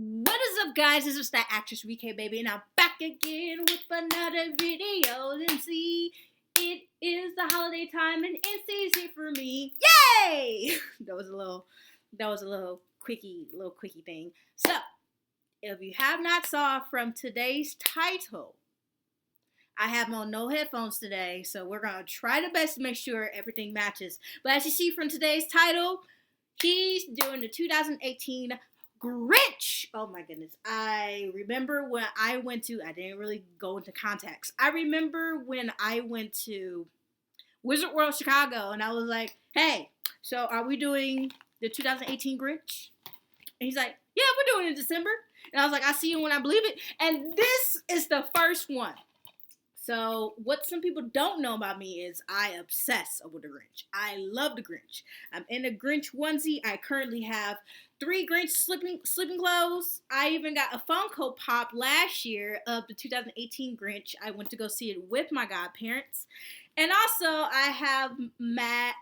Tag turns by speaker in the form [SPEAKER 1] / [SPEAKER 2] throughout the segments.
[SPEAKER 1] What is up, guys? This is that actress VK Baby, and I'm back again with another video. And see, it is the holiday time, and NC's here for me. Yay! that was a little quickie thing. So, if you have not saw from today's title, I have on no headphones today, so we're gonna try the best to make sure everything matches. But as you see from today's title, he's doing the 2018 Grinch. Oh my goodness. I remember when I didn't really go into context. I remember when I went to Wizard World Chicago and I was like, hey, so are we doing the 2018 Grinch? And he's like, yeah, we're doing it in December. And I was like, I see you when I believe it. And this is the first one. So what some people don't know about me is I obsess over the Grinch. I love the Grinch. I'm in a Grinch onesie. I currently have 3 Grinch sleeping clothes. I even got a Funko Pop last year of the 2018 Grinch. I went to go see it with my godparents. And also I have Max,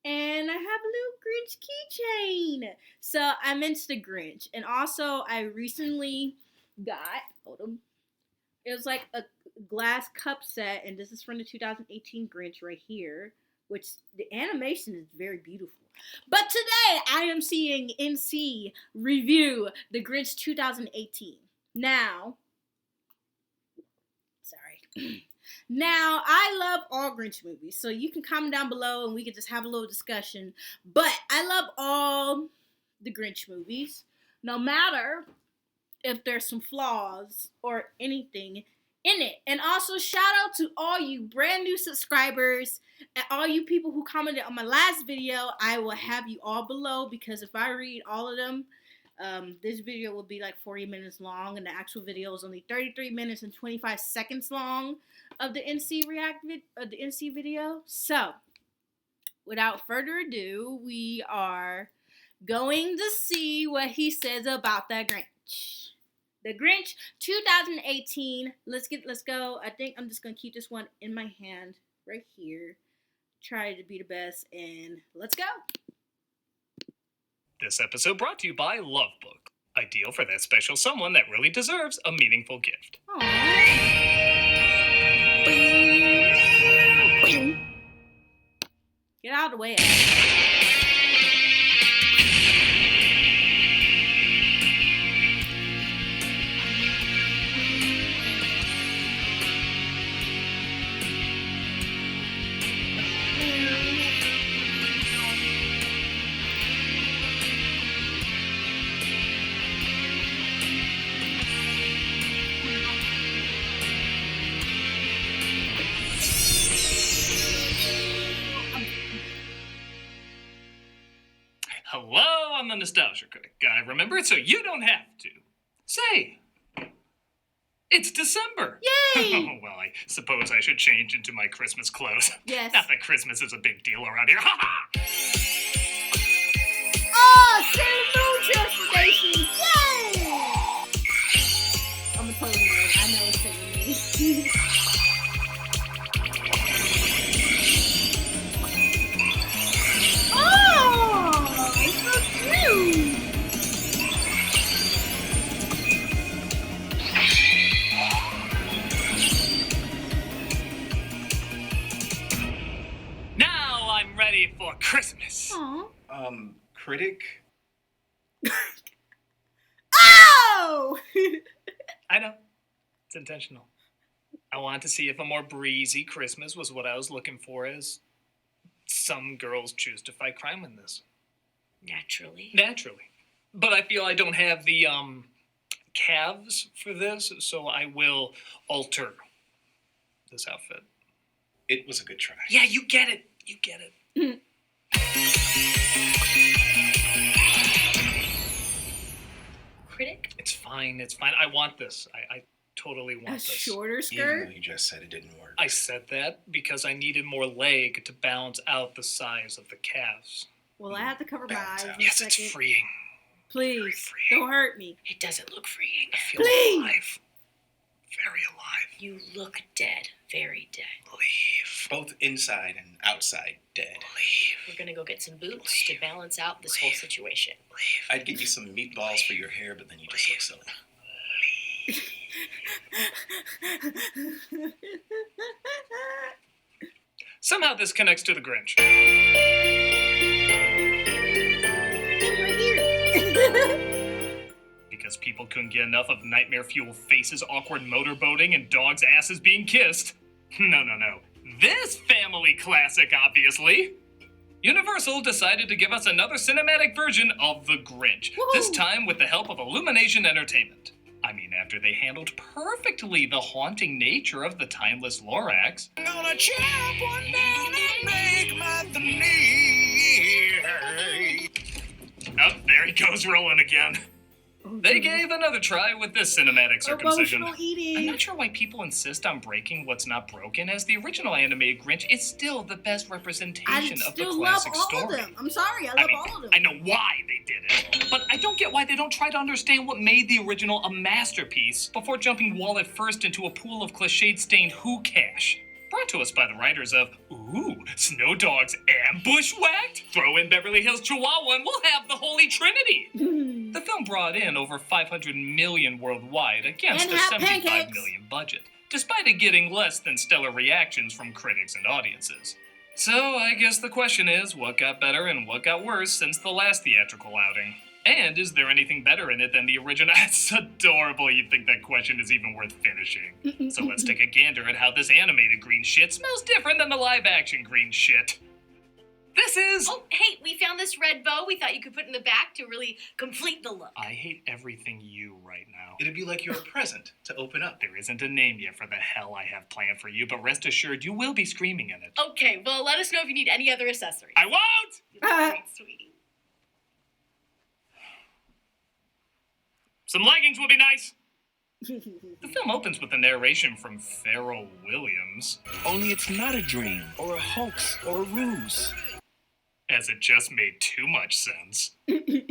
[SPEAKER 1] and I have a little Grinch keychain. So I'm into the Grinch. And also I recently got, it was like a glass cup set, and this is from the 2018 Grinch right here, which the animation is very beautiful. But today, I am seeing NC review the Grinch 2018. Now, I love all Grinch movies, so you can comment down below and we can just have a little discussion. But I love all the Grinch movies, no matter if there's some flaws or anything in it. And also shout out to all you brand new subscribers and all you people who commented on my last video. I will have you all below, because if I read all of them, this video will be like 40 minutes long, and the actual video is only 33 minutes and 25 seconds long of the NC video. So without further ado, we are going to see what he says about the Grinch. The Grinch 2018. Let's go. I think I'm just gonna keep this one in my hand right here. Try to be the best, and let's go.
[SPEAKER 2] This episode brought to you by Lovebook. Ideal for that special someone that really deserves a meaningful gift.
[SPEAKER 1] Get out of the way.
[SPEAKER 2] Hello, I'm the Nostalgia Critic. I remember it so you don't have to. Say, it's December.
[SPEAKER 1] Yay!
[SPEAKER 2] Well, I suppose I should change into my Christmas clothes.
[SPEAKER 1] Yes.
[SPEAKER 2] Not that Christmas is a big deal around here.
[SPEAKER 1] Oh, Sailor Moon transformation! Yay! I'm a total nerd. I know it's Sailor Moon.
[SPEAKER 2] Now I'm ready for Christmas.
[SPEAKER 1] Aww.
[SPEAKER 3] Critic?
[SPEAKER 1] Oh!
[SPEAKER 2] I know. It's intentional. I wanted to see if a more breezy Christmas was what I was looking for, as some girls choose to fight crime in this.
[SPEAKER 4] Naturally.
[SPEAKER 2] But I feel I don't have the, calves for this, so I will alter this outfit.
[SPEAKER 3] It was a good try.
[SPEAKER 2] Yeah, you get it.
[SPEAKER 4] Critic?
[SPEAKER 2] It's fine. I want this. I totally want this.
[SPEAKER 1] A shorter
[SPEAKER 3] Even
[SPEAKER 1] skirt?
[SPEAKER 3] though you just said it didn't work.
[SPEAKER 2] I said that because I needed more leg to balance out the size of the calves.
[SPEAKER 1] Well, I have to cover my eyes in a
[SPEAKER 2] Yes,
[SPEAKER 1] second.
[SPEAKER 2] it's freeing.
[SPEAKER 1] Please, don't hurt me.
[SPEAKER 4] It doesn't look freeing.
[SPEAKER 2] I feel
[SPEAKER 1] Please.
[SPEAKER 2] alive.
[SPEAKER 3] Very alive.
[SPEAKER 4] You look dead. Very dead.
[SPEAKER 3] Leave. Both inside and outside dead. Leave.
[SPEAKER 4] We're gonna go get some boots to balance out this whole situation.
[SPEAKER 3] Leave. I'd get you some meatballs for your hair, but then you just look silly.
[SPEAKER 2] Somehow this connects to the Grinch.
[SPEAKER 1] Right here.
[SPEAKER 2] Because people couldn't get enough of nightmare fuel faces, awkward motorboating, and dogs' asses being kissed. No. This family classic, obviously. Universal decided to give us another cinematic version of The Grinch.
[SPEAKER 1] Woohoo!
[SPEAKER 2] This time with the help of Illumination Entertainment. I mean, after they handled perfectly the haunting nature of the timeless Lorax.
[SPEAKER 3] I'm gonna chop one down and make my veneer.
[SPEAKER 2] Oh, there he goes rolling again. They gave another try with this cinematic circumcision.
[SPEAKER 1] Emotional eating.
[SPEAKER 2] I'm not sure why people insist on breaking what's not broken, as the original animated Grinch is still the best
[SPEAKER 1] I
[SPEAKER 2] representation of the
[SPEAKER 1] still love
[SPEAKER 2] classic
[SPEAKER 1] all
[SPEAKER 2] story.
[SPEAKER 1] of them. I'm sorry, I love all of them.
[SPEAKER 2] I know why they did it, but I don't get why they don't try to understand what made the original a masterpiece before jumping wallet first into a pool of cliched-stained who cash. Brought to us by the writers of Snow Dogs and Bushwhacked? Throw in Beverly Hills Chihuahua and we'll have the Holy Trinity. The film brought in over $500 million worldwide against
[SPEAKER 1] And
[SPEAKER 2] a
[SPEAKER 1] have
[SPEAKER 2] $75
[SPEAKER 1] pancakes.
[SPEAKER 2] million budget, despite it getting less than stellar reactions from critics and audiences. So I guess the question is, what got better and what got worse since the last theatrical outing? And is there anything better in it than the original? That's adorable. You'd think that question is even worth finishing. So let's take a gander at how this animated green shit smells different than the live-action green shit. This is...
[SPEAKER 4] Oh, hey, we found this red bow we thought you could put in the back to really complete the look.
[SPEAKER 2] I hate everything you right now.
[SPEAKER 3] It'd be like your present to open up.
[SPEAKER 2] There isn't a name yet for the hell I have planned for you, but rest assured you will be screaming in it.
[SPEAKER 4] Okay, well, let us know if you need any other accessories.
[SPEAKER 2] I won't!
[SPEAKER 4] Great, sweetie.
[SPEAKER 2] Some leggings would be nice. The film opens with a narration from Pharrell Williams,
[SPEAKER 5] Only it's not a dream, or a hoax, or a ruse.
[SPEAKER 2] as it just made too much sense.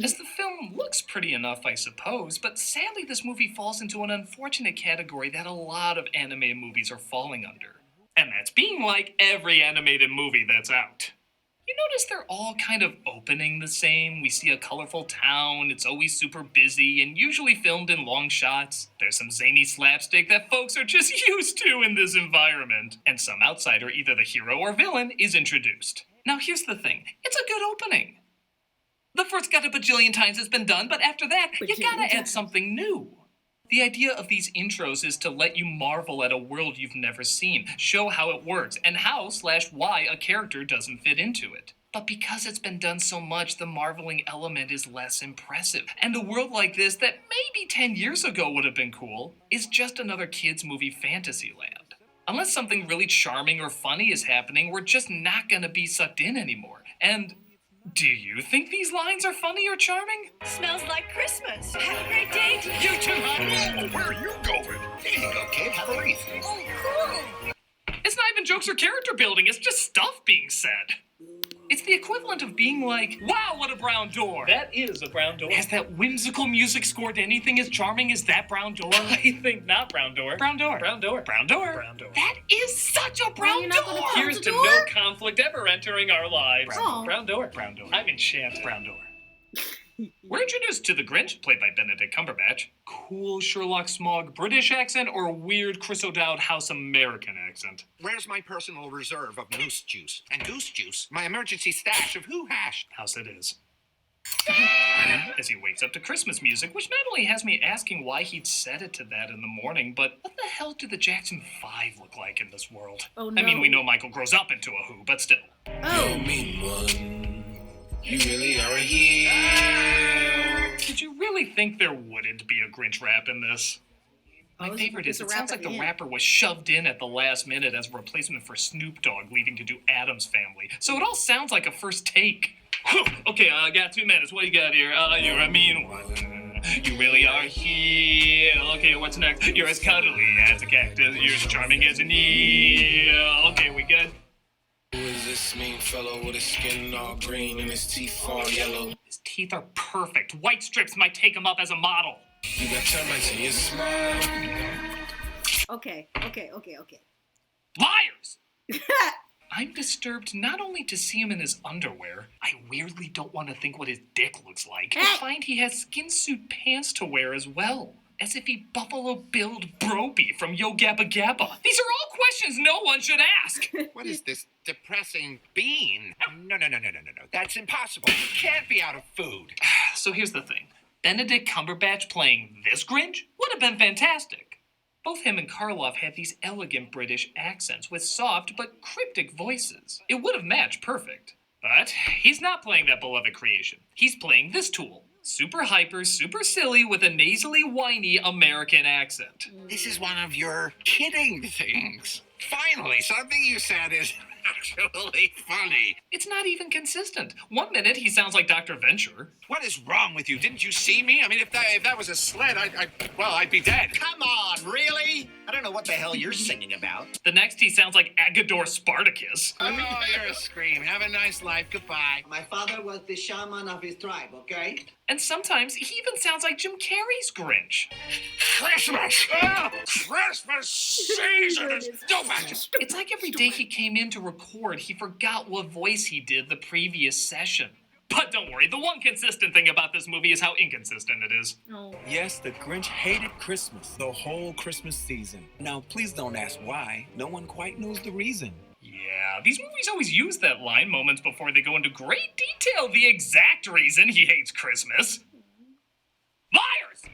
[SPEAKER 2] As the film looks pretty enough, I suppose, but sadly this movie falls into an unfortunate category that a lot of animated movies are falling under. And that's being like every animated movie that's out. You notice they're all kind of opening the same. We see a colorful town, it's always super busy, and usually filmed in long shots. There's some zany slapstick that folks are just used to in this environment. And some outsider, either the hero or villain, is introduced. Now here's the thing, it's a good opening. The first got a bajillion times it's been done, but after that, you gotta add something new. The idea of these intros is to let you marvel at a world you've never seen, show how it works, and how/why a character doesn't fit into it. But because it's been done so much, the marveling element is less impressive. And a world like this, that maybe 10 years ago would have been cool, is just another kids' movie fantasy land. Unless something really charming or funny is happening, we're just not gonna be sucked in anymore. And do you think these lines are funny or charming?
[SPEAKER 4] Smells like Christmas. Have a great day.
[SPEAKER 2] You too, honey.
[SPEAKER 3] Where are you going? Here you go, kid. Have a wreath.
[SPEAKER 4] Oh, cool.
[SPEAKER 2] It's not even jokes or character building, it's just stuff being said. It's the equivalent of being like, wow, what a brown door.
[SPEAKER 6] That is a brown door.
[SPEAKER 2] Has that whimsical music scored anything as charming as that brown door?
[SPEAKER 6] I think not brown door.
[SPEAKER 2] Brown door.
[SPEAKER 6] Brown door.
[SPEAKER 2] Brown door.
[SPEAKER 6] Brown door.
[SPEAKER 2] That is such a brown
[SPEAKER 1] you're not gonna
[SPEAKER 2] door.
[SPEAKER 1] close
[SPEAKER 6] Here's
[SPEAKER 1] the
[SPEAKER 6] to
[SPEAKER 1] door?
[SPEAKER 6] no conflict ever entering our lives.
[SPEAKER 1] Oh.
[SPEAKER 6] Brown door.
[SPEAKER 2] Brown door.
[SPEAKER 6] I'm enchanted.
[SPEAKER 2] Brown door. We're introduced to the Grinch, played by Benedict Cumberbatch. Cool Sherlock Smog British accent or weird Chris O'Dowd House American accent?
[SPEAKER 7] Where's my personal reserve of moose juice? And goose juice, my emergency stash of who hash.
[SPEAKER 2] House it is. As he wakes up to Christmas music, which not only has me asking why he'd set it to that in the morning, but what the hell do the Jackson 5 look like in this world?
[SPEAKER 1] Oh,
[SPEAKER 2] I mean,
[SPEAKER 1] no.
[SPEAKER 2] we know Michael grows up into a Who, but still.
[SPEAKER 1] Oh,
[SPEAKER 5] Mean one, you really are a hero.
[SPEAKER 2] Did you really think there wouldn't be a Grinch rap in this? My
[SPEAKER 1] Oh,
[SPEAKER 2] favorite is
[SPEAKER 1] it's a
[SPEAKER 2] it sounds
[SPEAKER 1] rap
[SPEAKER 2] like
[SPEAKER 1] at
[SPEAKER 2] the
[SPEAKER 1] the end.
[SPEAKER 2] rapper was shoved in at the last minute as a replacement for Snoop Dogg leaving to do Adam's Family. So it all sounds like a first take. Okay, I got 2 minutes. What do you got here? You're a mean one. You really are here. Okay, what's next? You're as cuddly as a cactus. You're as charming as an eel. Okay, we good?
[SPEAKER 5] Who is this mean fellow with his skin all green and his teeth all yellow?
[SPEAKER 2] His teeth are perfect. White strips might take him up as a model.
[SPEAKER 5] You got termites in your smile.
[SPEAKER 1] Okay.
[SPEAKER 2] Liars! I'm disturbed not only to see him in his underwear, I weirdly don't want to think what his dick looks like, but find he has skin suit pants to wear as well. As if he Buffalo Billed Broby from Yo Gabba Gabba. These are all questions no one should ask.
[SPEAKER 7] What is this depressing bean? No. That's impossible. It can't be out of food.
[SPEAKER 2] So here's the thing. Benedict Cumberbatch playing this Grinch would have been fantastic. Both him and Karloff had these elegant British accents with soft but cryptic voices. It would have matched perfect. But he's not playing that beloved creation. He's playing this tool. Super hyper, super silly with a nasally whiny American accent.
[SPEAKER 7] This is one of your kidding things. Finally, something you said is actually funny.
[SPEAKER 2] It's not even consistent. 1 minute he sounds like Dr. Venture.
[SPEAKER 7] What is wrong with you? Didn't you see me? I mean, if that was a sled, I'd be dead.
[SPEAKER 8] Come on, really? I don't know what the hell you're singing about.
[SPEAKER 2] The next he sounds like Agador Spartacus.
[SPEAKER 7] Oh, you're a scream. Have a nice life. Goodbye.
[SPEAKER 8] My father was the shaman of his tribe, okay?
[SPEAKER 2] And sometimes he even sounds like Jim Carrey's Grinch.
[SPEAKER 7] Christmas! Oh, Christmas season is stupid!
[SPEAKER 2] It's like every day he came in to record, he forgot what voice he did the previous session. But don't worry, the one consistent thing about this movie is how inconsistent it is.
[SPEAKER 1] Oh.
[SPEAKER 9] Yes, the Grinch hated Christmas, the whole Christmas season. Now, please don't ask why. No one quite knows the reason.
[SPEAKER 2] Yeah, these movies always use that line moments before they go into great detail the exact reason he hates Christmas. Liars!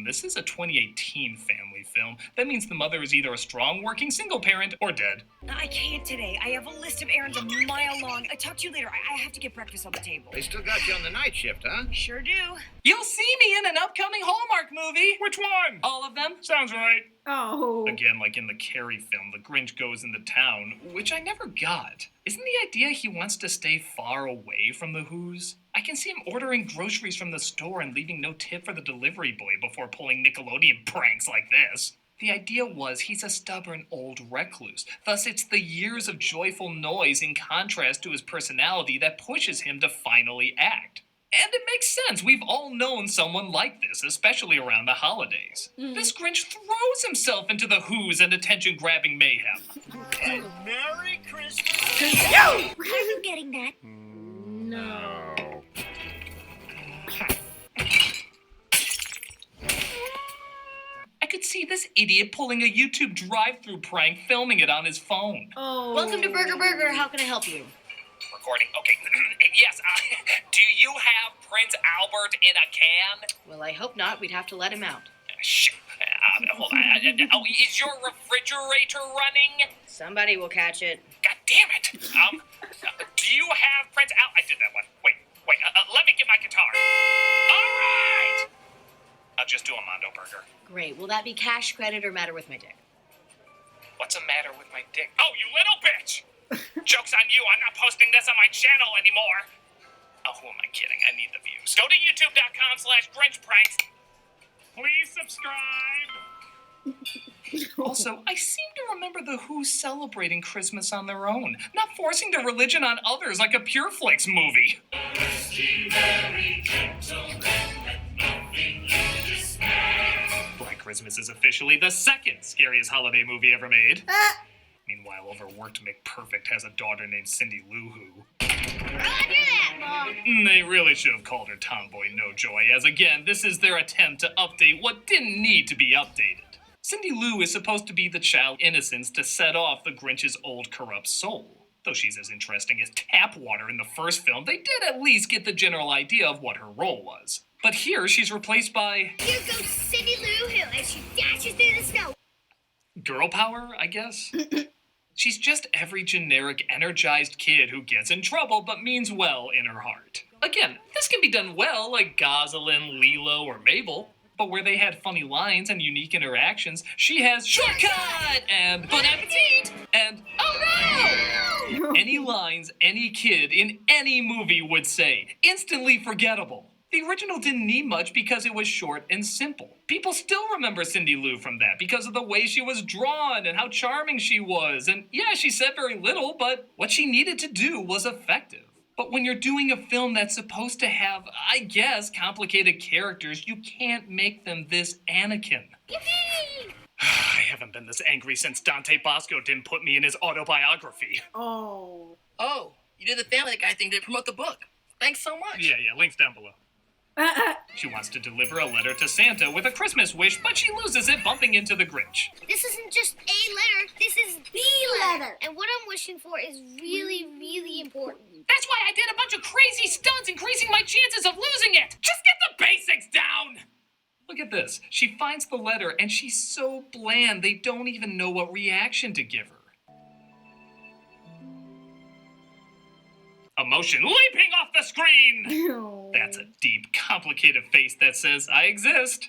[SPEAKER 2] This is a 2018 family film. That means the mother is either a strong working single parent or dead.
[SPEAKER 10] I can't today. I have a list of errands a mile long. I'll talk to you later. I have to get breakfast on the table.
[SPEAKER 8] They still got you on the night shift, huh?
[SPEAKER 10] Sure do.
[SPEAKER 2] You'll see me in an upcoming Hallmark movie.
[SPEAKER 6] Which one?
[SPEAKER 2] All of them.
[SPEAKER 6] Sounds right.
[SPEAKER 1] Oh.
[SPEAKER 2] Again, like in the Carrie film, the Grinch goes into town, which I never got. Isn't the idea he wants to stay far away from the Who's? I can see him ordering groceries from the store and leaving no tip for the delivery boy before pulling Nickelodeon pranks like this. The idea was he's a stubborn old recluse. Thus, it's the years of joyful noise in contrast to his personality that pushes him to finally act. And it makes sense. We've all known someone like this, especially around the holidays. This Grinch throws himself into the Who's and attention-grabbing mayhem.
[SPEAKER 8] Merry Christmas!
[SPEAKER 10] Are you getting that?
[SPEAKER 1] No.
[SPEAKER 2] I could see this idiot pulling a YouTube drive-thru prank, filming it on his phone.
[SPEAKER 1] Oh.
[SPEAKER 4] Welcome to Burger Burger. How can I help you?
[SPEAKER 2] Recording. Okay. Yes, do you have Prince Albert in a can?
[SPEAKER 4] Well, I hope not. We'd have to let him out.
[SPEAKER 2] Shit. Hold on. Is your refrigerator running?
[SPEAKER 4] Somebody will catch it.
[SPEAKER 2] God damn it. Do you have Prince Albert? I did that one. Wait. Let me get my guitar. All right. I'll just do a Mondo Burger.
[SPEAKER 4] Great. Will that be cash, credit, or matter with my dick?
[SPEAKER 2] What's the matter with my dick? Oh, you little bitch! Joke's on you. I'm not posting this on my channel anymore. Oh, who am I kidding? I need the views. Go to youtube.com/GrinchPranks.
[SPEAKER 6] Please subscribe.
[SPEAKER 2] Also, I seem to remember the Who celebrating Christmas on their own, not forcing their religion on others like a Pure Flix movie. Black Christmas is officially the second scariest holiday movie ever made. Meanwhile, overworked McPerfect has a daughter named Cindy Lou Who.
[SPEAKER 4] Roger that, Mom.
[SPEAKER 2] They really should have called her Tomboy No Joy, as again, this is their attempt to update what didn't need to be updated. Cindy Lou is supposed to be the child innocence to set off the Grinch's old corrupt soul. Though she's as interesting as tap water in the first film, they did at least get the general idea of what her role was. But here, she's replaced by
[SPEAKER 11] Here goes Cindy Lou Who as she dashes through the snow.
[SPEAKER 2] girl power, I guess? She's just every generic, energized kid who gets in trouble but means well in her heart. Again, this can be done well like Gosselin, Lilo, or Mabel, but where they had funny lines and unique interactions, she has shortcut and bon appetit and oh no! Any lines any kid in any movie would say, instantly forgettable. The original didn't need much because it was short and simple. People still remember Cindy Lou from that because of the way she was drawn and how charming she was. And yeah, she said very little, but what she needed to do was effective. But when you're doing a film that's supposed to have, I guess, complicated characters, you can't make them this Anakin.
[SPEAKER 11] Yippee!
[SPEAKER 2] haven't been this angry since Dante Bosco didn't put me in his autobiography.
[SPEAKER 1] Oh.
[SPEAKER 12] Oh, you did the Family Guy thing to promote the book. Thanks so much.
[SPEAKER 2] Yeah, links down below. She wants to deliver a letter to Santa with a Christmas wish, but she loses it bumping into the Grinch.
[SPEAKER 11] This isn't just a letter, this is the letter. And what I'm wishing for is really, really important.
[SPEAKER 2] That's why I did a bunch of crazy stunts, increasing my chances of losing it. Just get the basics down. Look at this. She finds the letter, and she's so bland, they don't even know what reaction to give her. Emotion leaping off the screen!
[SPEAKER 1] Oh.
[SPEAKER 2] That's a deep, complicated face that says, I exist.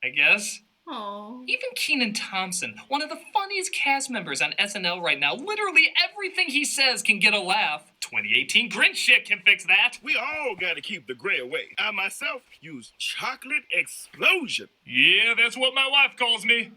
[SPEAKER 2] I guess.
[SPEAKER 1] Oh.
[SPEAKER 2] Even Kenan Thompson, one of the funniest cast members on SNL right now, literally everything he says can get a laugh. 2018 Grinch shit can fix that.
[SPEAKER 13] We all gotta keep the gray away. I myself use chocolate explosion.
[SPEAKER 2] Yeah, that's what my wife calls me.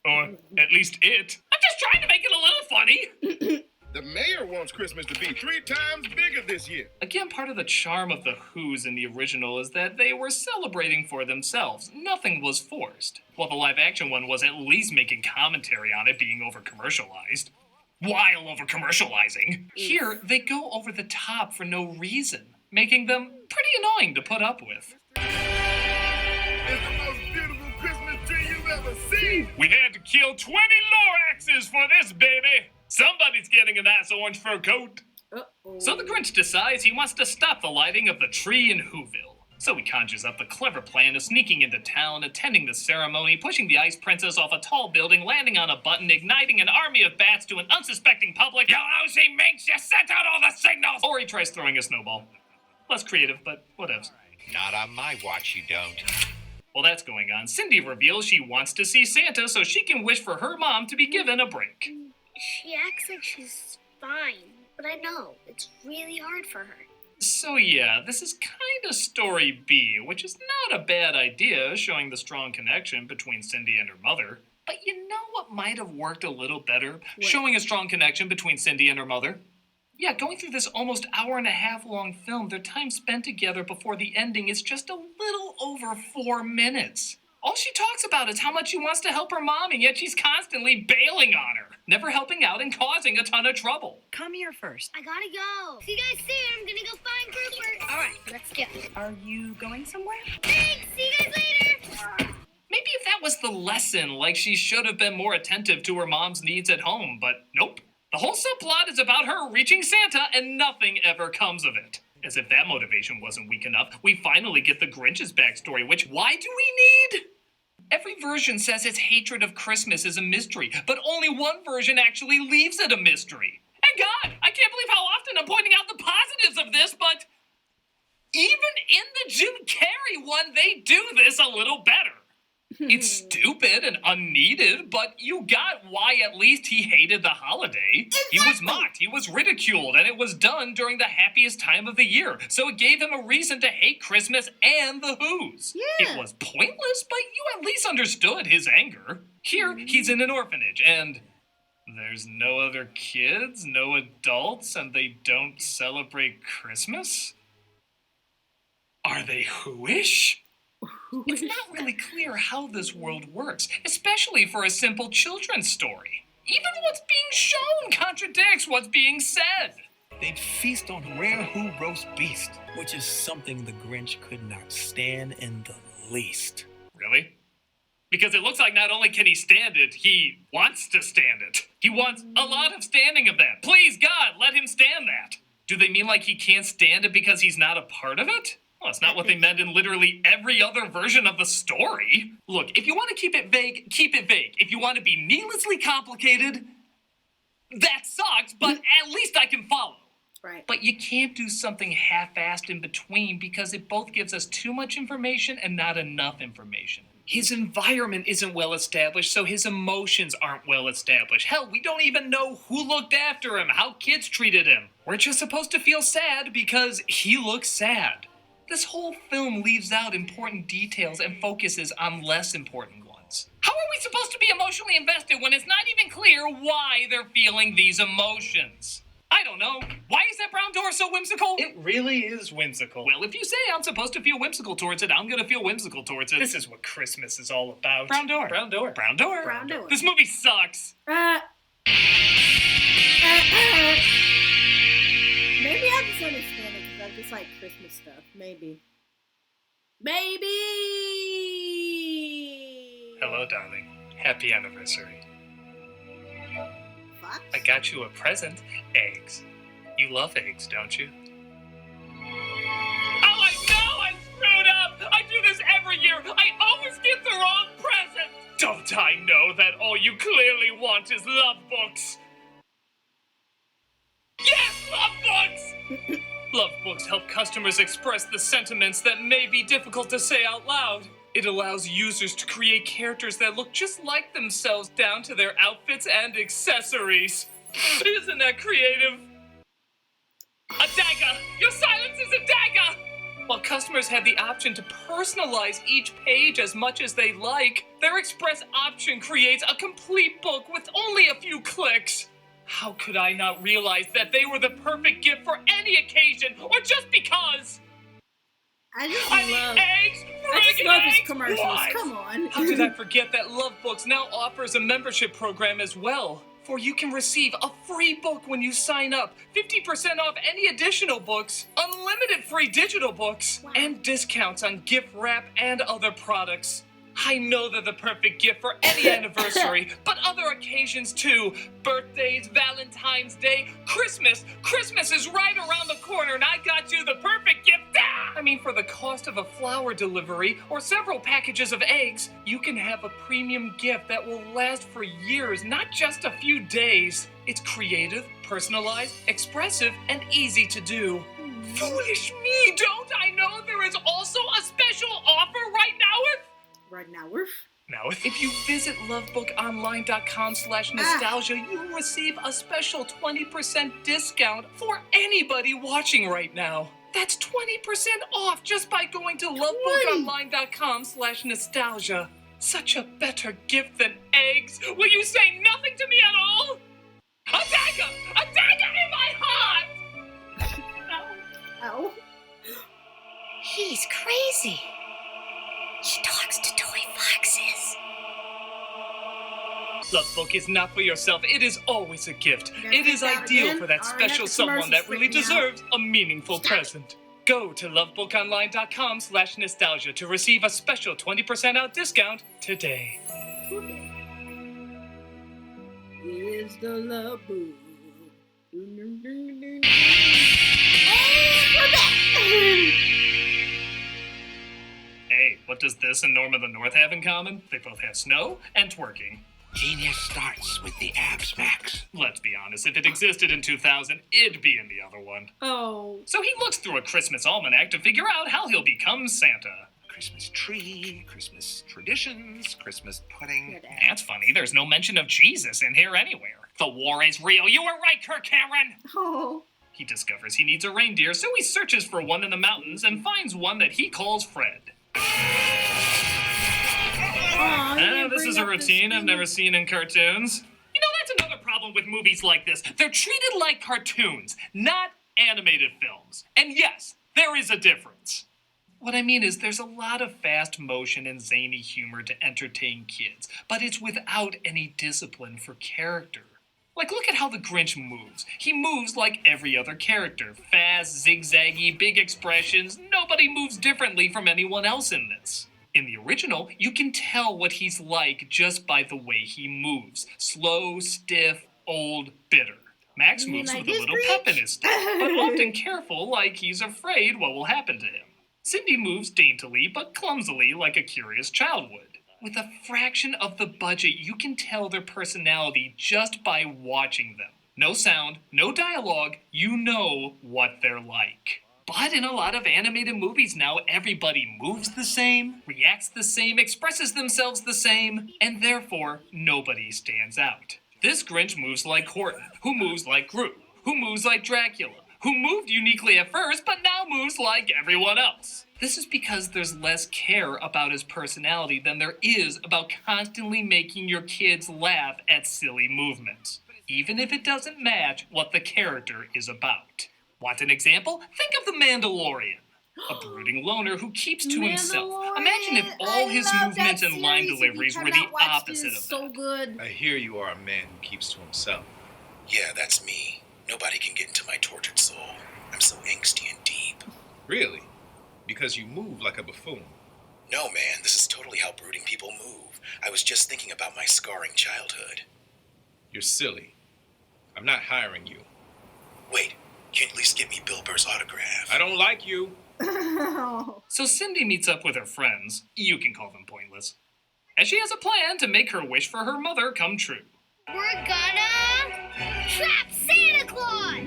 [SPEAKER 2] Or at least it. I'm just trying to make it a little funny.
[SPEAKER 13] The mayor wants Christmas to be 3 times bigger this year.
[SPEAKER 2] Again, part of the charm of the Who's in the original is that they were celebrating for themselves. Nothing was forced. While the live-action one was at least making commentary on it being over-commercialized. While over-commercializing. Here, they go over the top for no reason, making them pretty annoying to put up with.
[SPEAKER 13] It's the most beautiful Christmas tree you've ever seen.
[SPEAKER 6] We had to kill 20 Loraxes for this, baby. Somebody's getting a nice orange fur coat.
[SPEAKER 1] Uh-oh.
[SPEAKER 2] So the Grinch decides he wants to stop the lighting of the tree in Whoville. So he conjures up the clever plan of sneaking into town, attending the ceremony, pushing the Ice Princess off a tall building, landing on a button, igniting an army of bats to an unsuspecting public.
[SPEAKER 6] You lousy minx, you sent out all the signals!
[SPEAKER 2] Or he tries throwing a snowball. Less creative, but whatevs.
[SPEAKER 7] Not on my watch, you don't.
[SPEAKER 2] While that's going on, Cindy reveals she wants to see Santa so she can wish for her mom to be given a break.
[SPEAKER 11] She acts like she's fine, but I know it's really hard for her.
[SPEAKER 2] So yeah, this is kind of story B, which is not a bad idea, showing the strong connection between Cindy and her mother. But you know what might have worked a little better?
[SPEAKER 1] What?
[SPEAKER 2] Showing a strong connection between Cindy and her mother. Yeah, going through this almost hour-and-a-half long film, their time spent together before the ending is just a little over 4 minutes. All she talks about is how much she wants to help her mom, and yet she's constantly bailing on her, never helping out and causing a ton of trouble.
[SPEAKER 10] Come here first.
[SPEAKER 11] I gotta go. See you guys soon. I'm gonna go find Rupert. All right, let's go.
[SPEAKER 10] Are you going somewhere?
[SPEAKER 11] Thanks. See you guys later.
[SPEAKER 2] Maybe if that was the lesson, like she should have been more attentive to her mom's needs at home, but nope. The whole subplot is about her reaching Santa, and nothing ever comes of it. As if that motivation wasn't weak enough, we finally get the Grinch's backstory, which, why do we need? Every version says its hatred of Christmas is a mystery, but only one version actually leaves it a mystery. And God, I can't believe how often I'm pointing out the positives of this, but even in the Jim Carrey one, they do this a little better. It's stupid and unneeded, but you got why at least he hated the holiday. He was mocked, he was ridiculed, and it was done during the happiest time of the year. So it gave him a reason to hate Christmas and the Who's.
[SPEAKER 1] Yeah.
[SPEAKER 2] It was pointless, but you at least understood his anger. Here, he's in an orphanage, and there's no other kids, no adults, and they don't celebrate Christmas? Are they Who-ish? It's not really clear how this world works, especially for a simple children's story. Even what's being shown contradicts what's being said.
[SPEAKER 9] They'd feast on rare Who roast beast, which is something the Grinch could not stand in the least.
[SPEAKER 2] Really? Because it looks like not only can he stand it, he wants to stand it. He wants a lot of standing of that. Please, God, let him stand that. Do they mean like he can't stand it because he's not a part of it? Well, it's not what they meant in literally every other version of the story. Look, if you want to keep it vague, keep it vague. If you want to be needlessly complicated, that sucks, but at least I can follow.
[SPEAKER 1] Right.
[SPEAKER 2] But you can't do something half-assed in between because it both gives us too much information and not enough information. His environment isn't well established, so his emotions aren't well established. Hell, we don't even know who looked after him, how kids treated him. We're just supposed to feel sad because he looks sad. This whole film leaves out important details and focuses on less important ones. How are we supposed to be emotionally invested when it's not even clear why they're feeling these emotions? I don't know. Why is that brown door so whimsical? It really is whimsical. Well, if you say I'm supposed to feel whimsical towards it, I'm gonna feel whimsical towards it. This is what Christmas is all about. Brown door. Brown door. Brown door.
[SPEAKER 1] Brown door.
[SPEAKER 2] This movie sucks.
[SPEAKER 1] Maybe I just understand it because I just like Christmas stuff. Maybe.
[SPEAKER 2] Hello, darling. Happy anniversary.
[SPEAKER 1] Fox?
[SPEAKER 2] I got you a present. Eggs. You love eggs, don't you? Oh, I know I screwed up! I do this every year! I always get the wrong present! Don't I know that all you clearly want is love books? Yes, love books! Love books help customers express the sentiments that may be difficult to say out loud. It allows users to create characters that look just like themselves down to their outfits and accessories. Isn't that creative? A dagger! Your silence is a dagger! While customers have the option to personalize each page as much as they like, their express option creates a complete book with only a few clicks. How could I not realize that they were the perfect gift for any occasion, or just because?
[SPEAKER 1] I just
[SPEAKER 2] I
[SPEAKER 1] love his
[SPEAKER 2] eggs.
[SPEAKER 1] commercials.
[SPEAKER 2] What?
[SPEAKER 1] Come on.
[SPEAKER 2] How did I forget that Love Books now offers a membership program as well? For you can receive a free book when you sign up, 50% off any additional books, unlimited free digital books, and discounts on gift wrap and other products. I know they're the perfect gift for any anniversary, but other occasions too. Birthdays, Valentine's Day, Christmas. Christmas is right around the corner and I got you the perfect gift. I mean, for the cost of a flower delivery or several packages of eggs, you can have a premium gift that will last for years, not just a few days. It's creative, personalized, expressive, and easy to do. Foolish me, don't I know there is also a special offer right now with...
[SPEAKER 1] Right now,
[SPEAKER 2] if you visit lovebookonline.com/nostalgia, you will receive a special 20% discount for anybody watching right now. That's 20% off just by going to lovebookonline.com/nostalgia. Such a better gift than eggs. Will you say nothing to me at all? A dagger! A dagger in my heart!
[SPEAKER 1] Ow.
[SPEAKER 10] He's crazy. He talks to toy foxes.
[SPEAKER 2] Love Book is not for yourself. It is always a gift.
[SPEAKER 1] You gotta
[SPEAKER 2] It is
[SPEAKER 1] take that
[SPEAKER 2] ideal
[SPEAKER 1] again?
[SPEAKER 2] for that
[SPEAKER 1] Alright,
[SPEAKER 2] special
[SPEAKER 1] the
[SPEAKER 2] someone that
[SPEAKER 1] commercials
[SPEAKER 2] really
[SPEAKER 1] freak me out.
[SPEAKER 2] deserves a meaningful present. Go to lovebookonline.com/nostalgia to receive a special 20% out discount today.
[SPEAKER 1] Here's the love book. And we're back.
[SPEAKER 2] Hey, what does this and Norm of the North have in common? They both have snow and twerking.
[SPEAKER 7] Genius starts with the abs max.
[SPEAKER 2] Let's be honest, if it existed in 2000, it'd be in the other one.
[SPEAKER 1] Oh.
[SPEAKER 2] So he looks through a Christmas almanac to figure out how he'll become Santa.
[SPEAKER 8] Christmas tree, Christmas traditions, Christmas pudding.
[SPEAKER 2] That's funny, there's no mention of Jesus in here anywhere. The war is real, you were right, Kirk Cameron!
[SPEAKER 1] Oh.
[SPEAKER 2] He discovers he needs a reindeer, so he searches for one in the mountains and finds one that he calls Fred. This is a routine I've never seen in cartoons. You know, that's another problem with movies like this. They're treated like cartoons, not animated films. And yes, there is a difference. What I mean is there's a lot of fast motion and zany humor to entertain kids, but it's without any discipline for character. Like, look at how the Grinch moves. He moves like every other character. Fast, zigzaggy, big expressions. Nobody moves differently from anyone else in this. In the original, you can tell what he's like just by the way he moves. Slow, stiff, old, bitter. Max moves with a little pep in his step, but often careful, like he's afraid what will happen to him. Cindy moves daintily, but clumsily, like a curious child would. With a fraction of the budget, you can tell their personality just by watching them. No sound, no dialogue, you know what they're like. But in a lot of animated movies now, everybody moves the same, reacts the same, expresses themselves the same, and therefore, nobody stands out. This Grinch moves like Horton, who moves like Groot, who moves like Dracula, who moved uniquely at first, but now moves like everyone else. This is because there's less care about his personality than there is about constantly making your kids laugh at silly movements. even if it doesn't match what the character is about. Want an example? Think of the Mandalorian. A brooding loner who keeps to himself. Imagine if all his movements and line deliveries were the opposite of that.
[SPEAKER 1] So good.
[SPEAKER 3] I hear you are a man who keeps to himself.
[SPEAKER 7] Yeah, that's me. Nobody can get into my tortured soul. I'm so angsty and deep.
[SPEAKER 3] Really? Because you move like a buffoon.
[SPEAKER 7] No, man, this is totally how brooding people move. I was just thinking about my scarring childhood.
[SPEAKER 3] You're silly. I'm not hiring you.
[SPEAKER 7] Wait, can you at least get me Bill Burr's autograph?
[SPEAKER 3] I don't like you.
[SPEAKER 2] So Cindy meets up with her friends, you can call them pointless, as she has a plan to make her wish for her mother come true.
[SPEAKER 11] We're gonna trap Santa Claus!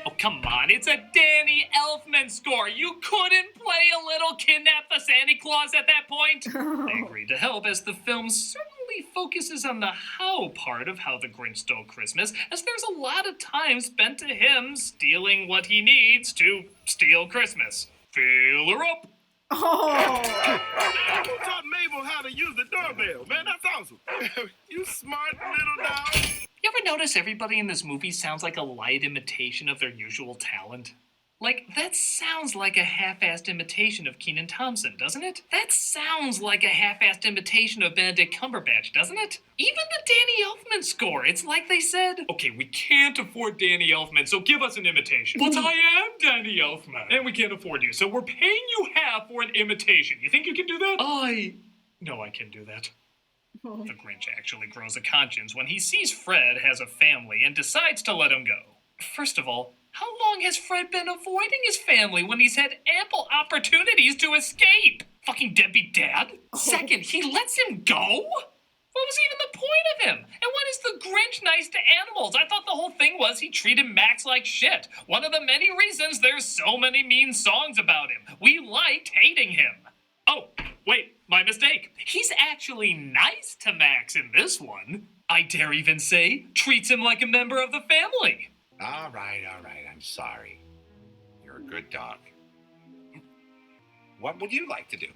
[SPEAKER 2] Oh, come on, it's a Danny Elfman score. You couldn't play a little Kidnap the Santa Claus at that point? They agreed to help as the film certainly focuses on the how part of how the Grinch stole Christmas, as there's a lot of time spent to him stealing what he needs to steal Christmas. Fill her up.
[SPEAKER 13] Oh! Who taught Mabel how to use the doorbell? Man, that's awesome. You smart little dog.
[SPEAKER 2] You ever notice everybody in this movie sounds like a light imitation of their usual talent? Like, that sounds like a half-assed imitation of Kenan Thompson, doesn't it? That sounds like a half-assed imitation of Benedict Cumberbatch, doesn't it? Even the Danny Elfman score, it's like they said, okay, we can't afford Danny Elfman, so give us an imitation. But I am Danny Elfman, and we can't afford you, so we're paying you half for an imitation. You think you can do that? No, I can do that. The Grinch actually grows a conscience when he sees Fred has a family and decides to let him go. First of all, how long has Fred been avoiding his family when he's had ample opportunities to escape? Fucking deadbeat dad? Second, he lets him go? What was even the point of him? And when is the Grinch nice to animals? I thought the whole thing was he treated Max like shit. One of the many reasons there's so many mean songs about him. We liked hating him. Oh, wait, my mistake. He's actually nice to Max in this one. I dare even say, treats him like a member of the family.
[SPEAKER 7] All right, I'm sorry. You're a good dog. What would you like to do?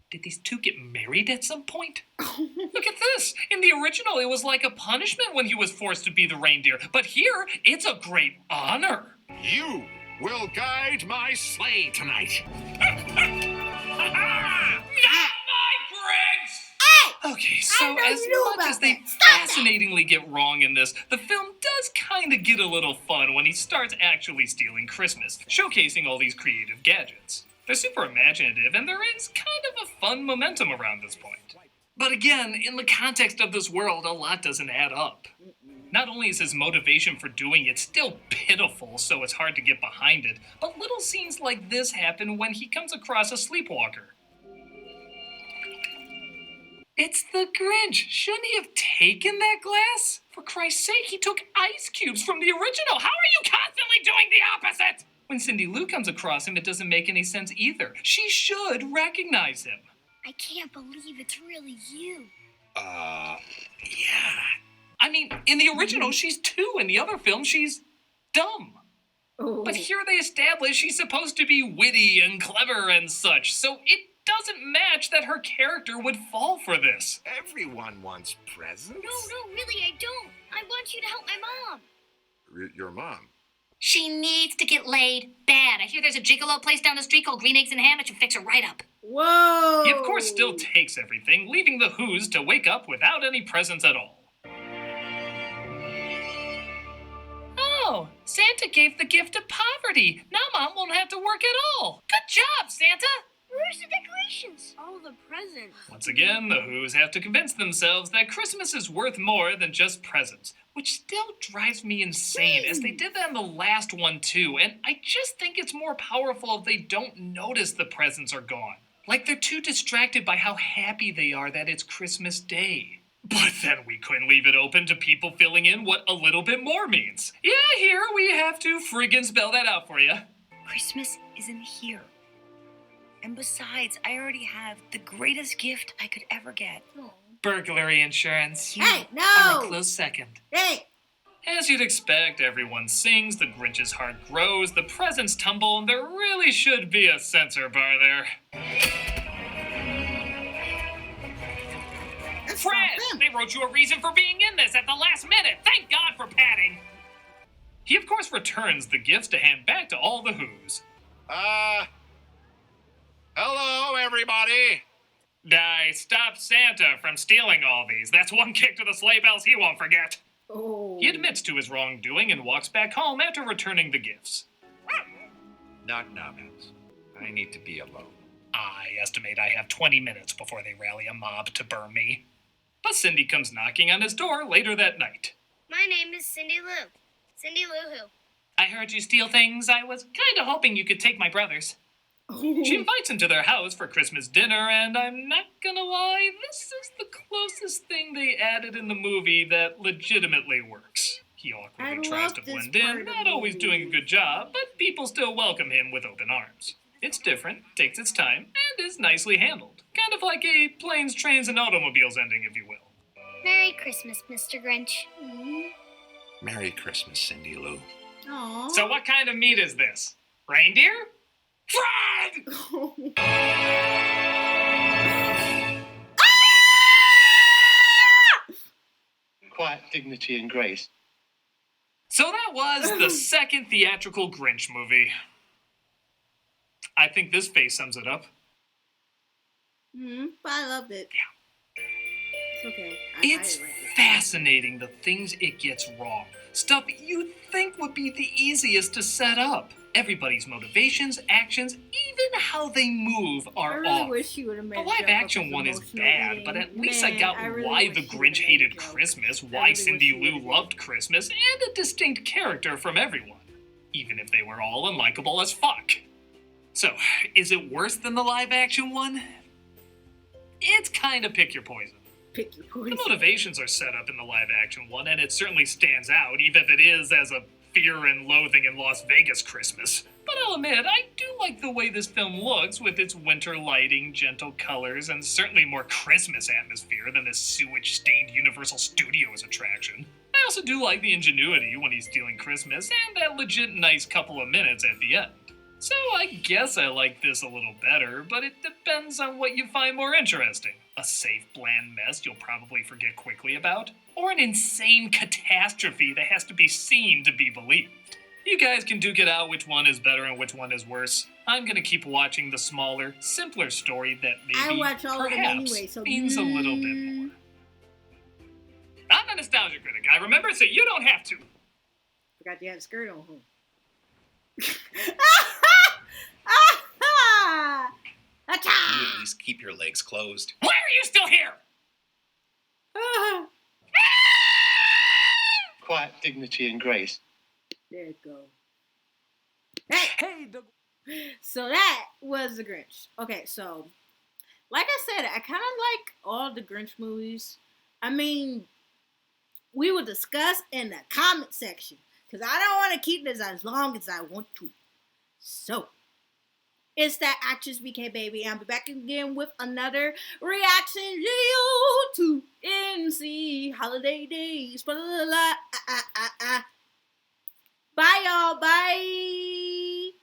[SPEAKER 2] Did these two get married at some point? Look at this. In the original, it was like a punishment when he was forced to be the reindeer. But here, it's a great honor.
[SPEAKER 7] You will guide my sleigh tonight.
[SPEAKER 2] Not my Grinch! Okay, so as much as they fascinatingly get wrong in this, the film does kind of get a little fun when he starts actually stealing Christmas, showcasing all these creative gadgets. They're super imaginative, and there is kind of a fun momentum around this point. But again, in the context of this world, a lot doesn't add up. Not only is his motivation for doing it still pitiful, so it's hard to get behind it, but little scenes like this happen when he comes across a sleepwalker. It's the Grinch. Shouldn't he have taken that glass? For Christ's sake, he took ice cubes from the original. How are you constantly doing the opposite? When Cindy Lou comes across him, it doesn't make any sense either. She should recognize him.
[SPEAKER 11] I can't believe it's really you.
[SPEAKER 7] Yeah.
[SPEAKER 2] I mean, in the original, she's 2. In the other film, she's dumb.
[SPEAKER 1] Ooh.
[SPEAKER 2] But here they establish she's supposed to be witty and clever and such, so it doesn't match that her character would fall for this.
[SPEAKER 7] Everyone wants presents.
[SPEAKER 11] No, really, I don't. I want you to help my mom.
[SPEAKER 7] Your mom?
[SPEAKER 4] She needs to get laid bad. I hear there's a gigolo place down the street called Green Eggs and Ham. It should fix her right up.
[SPEAKER 1] Whoa!
[SPEAKER 2] He, of course, still takes everything, leaving the Who's to wake up without any presents at all. Oh, Santa gave the gift of poverty. Now Mom won't have to work at all. Good job, Santa!
[SPEAKER 11] Where's the decorations?
[SPEAKER 10] All the presents.
[SPEAKER 2] Once again, the Who's have to convince themselves that Christmas is worth more than just presents, which still drives me insane, as they did that in the last one too, and I just think it's more powerful if they don't notice the presents are gone. Like they're too distracted by how happy they are that it's Christmas Day. But then we couldn't leave it open to people filling in what a little bit more means. Yeah, here we have to friggin' spell that out for you.
[SPEAKER 10] Christmas isn't here. And besides, I already have the greatest gift I could ever get.
[SPEAKER 2] Burglary insurance. You
[SPEAKER 1] Hey, no!
[SPEAKER 2] are a close second.
[SPEAKER 1] Hey!
[SPEAKER 2] As you'd expect, everyone sings, the Grinch's heart grows, the presents tumble, and there really should be a censor bar there.
[SPEAKER 1] That's
[SPEAKER 2] Fred, they wrote you a reason for being in this at the last minute. Thank God for padding. He, of course, returns the gifts to hand back to all the Who's.
[SPEAKER 7] Hello, everybody.
[SPEAKER 2] I stopped Santa from stealing all these. That's one kick to the sleigh bells he won't forget.
[SPEAKER 1] Oh.
[SPEAKER 2] He admits to his wrongdoing and walks back home after returning the gifts.
[SPEAKER 7] Knock, knock. I need to be alone.
[SPEAKER 2] I estimate I have 20 minutes before they rally a mob to burn me. But Cindy comes knocking on his door later that night.
[SPEAKER 11] My name is Cindy Lou. Cindy Lou Who.
[SPEAKER 2] I heard you steal things. I was kind of hoping you could take my brothers. She invites him to their house for Christmas dinner, and I'm not gonna lie, this is the closest thing they added in the movie that legitimately works. He awkwardly tries to blend in, not always doing a good job, but people still welcome him with open arms. It's different, takes its time, and is nicely handled. Kind of like a planes, trains, and automobiles ending, if you will.
[SPEAKER 11] Merry Christmas, Mr. Grinch.
[SPEAKER 7] Merry Christmas, Cindy Lou.
[SPEAKER 1] Aww.
[SPEAKER 2] So what kind of meat is this? Reindeer? Fred!
[SPEAKER 8] Quiet dignity and grace.
[SPEAKER 2] So that was the second theatrical Grinch movie. I think this face sums it up.
[SPEAKER 1] But I loved it.
[SPEAKER 2] Yeah.
[SPEAKER 1] It's okay.
[SPEAKER 2] It's fascinating the things it gets wrong. Stuff you'd think would be the easiest to set up. Everybody's motivations, actions, even how they move are
[SPEAKER 1] I really
[SPEAKER 2] off.
[SPEAKER 1] wish you would have made
[SPEAKER 2] The live action one is bad, but at least I got why the Grinch hated Christmas, why Cindy Lou loved Christmas, and a distinct character from everyone, even if they were all unlikable as fuck. So, is it worse than the live action one? It's kind of pick your poison.
[SPEAKER 1] Pick your poison.
[SPEAKER 2] The motivations are set up in the live action one, and it certainly stands out, even if it is as a fear and loathing in Las Vegas Christmas. But I'll admit, I do like the way this film looks with its winter lighting, gentle colors, and certainly more Christmas atmosphere than this sewage-stained Universal Studios attraction. I also do like the ingenuity when he's stealing Christmas, and that legit nice couple of minutes at the end. So I guess I like this a little better, but it depends on what you find more interesting. A safe, bland mess you'll probably forget quickly about, or an insane catastrophe that has to be seen to be believed. You guys can duke it out which one is better and which one is worse. I'm gonna keep watching the smaller, simpler story that maybe,
[SPEAKER 1] I watch all of them anyway, so
[SPEAKER 2] means a little bit more. I'm a nostalgia critic, I remember, so you don't have to.
[SPEAKER 1] Forgot you had a skirt on home.
[SPEAKER 3] You at least keep your legs closed.
[SPEAKER 2] Why are you still here?
[SPEAKER 8] Quiet dignity and grace.
[SPEAKER 1] There it goes. Hey! So that was the Grinch. Okay, so, like I said, I kind of like all the Grinch movies. I mean, we will discuss in the comment section, because I don't want to keep this as long as I want to. So, it's that actress BK baby. I'll be back again with another reaction video to NC Holiday Days. Bye y'all. Bye.